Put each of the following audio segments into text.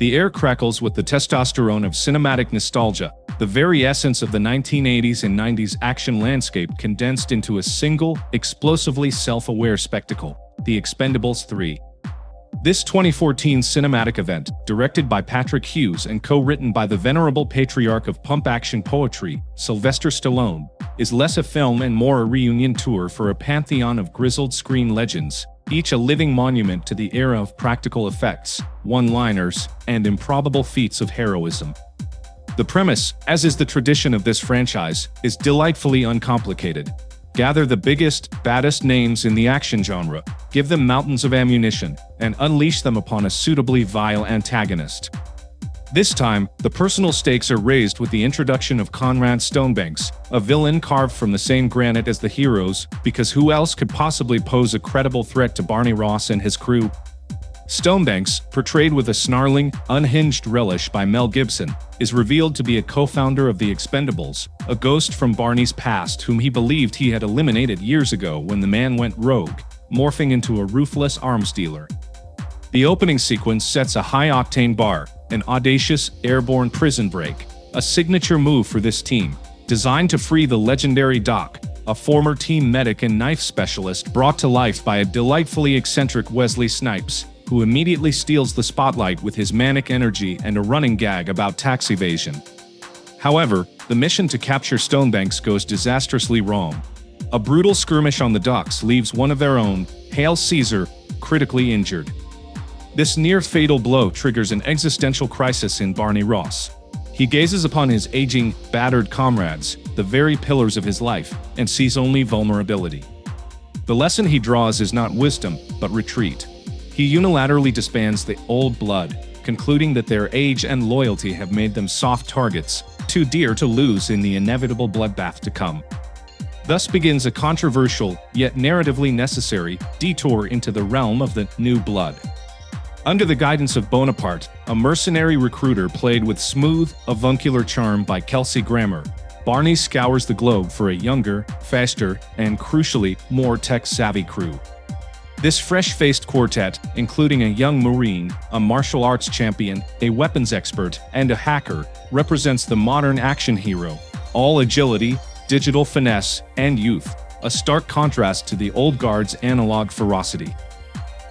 The air crackles with the testosterone of cinematic nostalgia, the very essence of the 1980s and 90s action landscape condensed into a single, explosively self-aware spectacle, The Expendables 3. This 2014 cinematic event, directed by Patrick Hughes and co-written by the venerable patriarch of pump action poetry, Sylvester Stallone, is less a film and more a reunion tour for a pantheon of grizzled screen legends, each a living monument to the era of practical effects, one-liners, and improbable feats of heroism. The premise, as is the tradition of this franchise, is delightfully uncomplicated. Gather the biggest, baddest names in the action genre, give them mountains of ammunition, and unleash them upon a suitably vile antagonist. This time, the personal stakes are raised with the introduction of Conrad Stonebanks, a villain carved from the same granite as the heroes, because who else could possibly pose a credible threat to Barney Ross and his crew? Stonebanks, portrayed with a snarling, unhinged relish by Mel Gibson, is revealed to be a co-founder of the Expendables, a ghost from Barney's past whom he believed he had eliminated years ago when the man went rogue, morphing into a ruthless arms dealer. The opening sequence sets a high-octane bar, an audacious, airborne prison break, a signature move for this team, designed to free the legendary Doc, a former team medic and knife specialist brought to life by a delightfully eccentric Wesley Snipes, who immediately steals the spotlight with his manic energy and a running gag about tax evasion. However, the mission to capture Stonebanks goes disastrously wrong. A brutal skirmish on the docks leaves one of their own, Hail Caesar, critically injured. This near-fatal blow triggers an existential crisis in Barney Ross. He gazes upon his aging, battered comrades, the very pillars of his life, and sees only vulnerability. The lesson he draws is not wisdom, but retreat. He unilaterally disbands the old blood, concluding that their age and loyalty have made them soft targets, too dear to lose in the inevitable bloodbath to come. Thus begins a controversial, yet narratively necessary, detour into the realm of the new blood. Under the guidance of Bonaparte, a mercenary recruiter played with smooth, avuncular charm by Kelsey Grammer, Barney scours the globe for a younger, faster, and crucially, more tech-savvy crew. This fresh-faced quartet, including a young Marine, a martial arts champion, a weapons expert, and a hacker, represents the modern action hero, all agility, digital finesse, and youth, a stark contrast to the old guard's analog ferocity.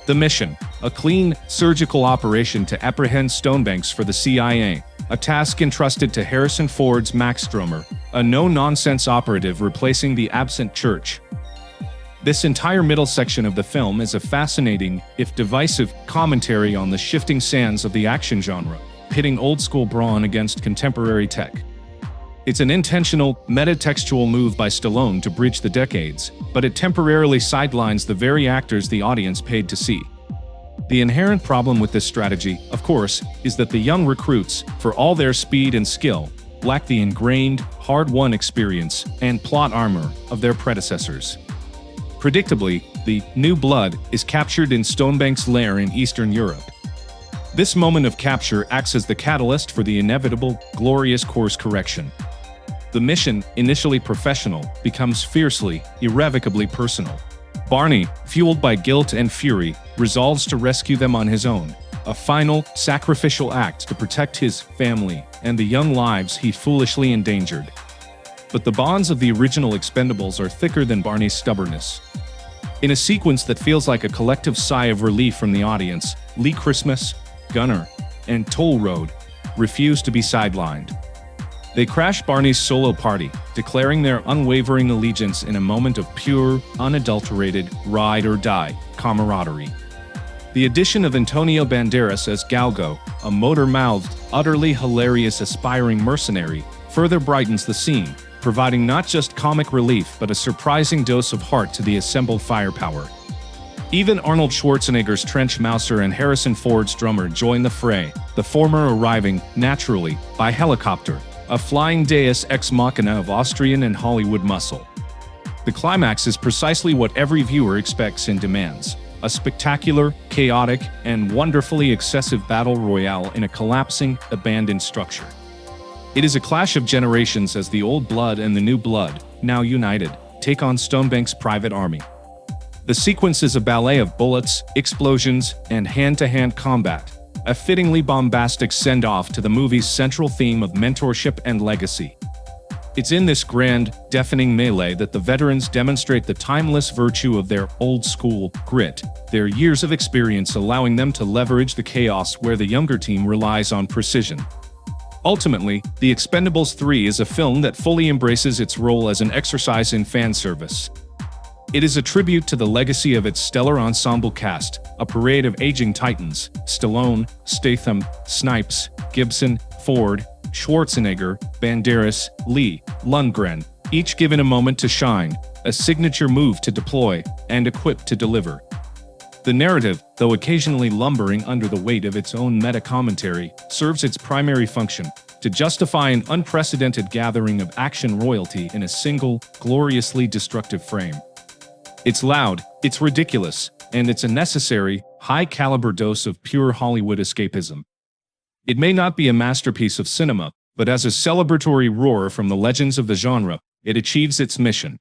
The mission: a clean, surgical operation to apprehend Stonebanks for the CIA, a task entrusted to Harrison Ford's Max Stromer, a no-nonsense operative replacing the absent Church. This entire middle section of the film is a fascinating, if divisive, commentary on the shifting sands of the action genre, pitting old-school brawn against contemporary tech. It's an intentional, metatextual move by Stallone to bridge the decades, but it temporarily sidelines the very actors the audience paid to see. The inherent problem with this strategy, of course, is that the young recruits, for all their speed and skill, lack the ingrained, hard-won experience and plot armor of their predecessors. Predictably, the new blood is captured in Stonebanks' lair in Eastern Europe. This moment of capture acts as the catalyst for the inevitable, glorious course correction. The mission, initially professional, becomes fiercely, irrevocably personal. Barney, fueled by guilt and fury, resolves to rescue them on his own, a final, sacrificial act to protect his family and the young lives he foolishly endangered. But the bonds of the original Expendables are thicker than Barney's stubbornness. In a sequence that feels like a collective sigh of relief from the audience, Lee Christmas, Gunner, and Toll Road refuse to be sidelined. They crash Barney's solo party, declaring their unwavering allegiance in a moment of pure, unadulterated, ride-or-die camaraderie. The addition of Antonio Banderas as Galgo, a motor-mouthed, utterly hilarious aspiring mercenary, further brightens the scene, providing not just comic relief but a surprising dose of heart to the assembled firepower. Even Arnold Schwartnegger's trench mouser and Harrison Ford's drummer join the fray, the former arriving, naturally, by helicopter, a flying deus ex machina of Austrian and Hollywood muscle. The climax is precisely what every viewer expects and demands: a spectacular, chaotic, and wonderfully excessive battle royale in a collapsing, abandoned structure. It is a clash of generations as the old blood and the new blood, now united, take on Stonebanks' private army. The sequence is a ballet of bullets, explosions, and hand-to-hand combat, a fittingly bombastic send-off to the movie's central theme of mentorship and legacy. It's in this grand, deafening melee that the veterans demonstrate the timeless virtue of their old-school grit, their years of experience allowing them to leverage the chaos where the younger team relies on precision. Ultimately, The Expendables 3 is a film that fully embraces its role as an exercise in fan service. It is a tribute to the legacy of its stellar ensemble cast, a parade of aging titans: Stallone, Statham, Snipes, Gibson, Ford, Schwartnegger, Banderas, Lee, Lundgren, each given a moment to shine, a signature move to deploy, and equipped to deliver. The narrative, though occasionally lumbering under the weight of its own meta-commentary, serves its primary function: to justify an unprecedented gathering of action royalty in a single, gloriously destructive frame. It's loud, it's ridiculous, and it's a necessary, high-caliber dose of pure Hollywood escapism. It may not be a masterpiece of cinema, but as a celebratory roar from the legends of the genre, it achieves its mission.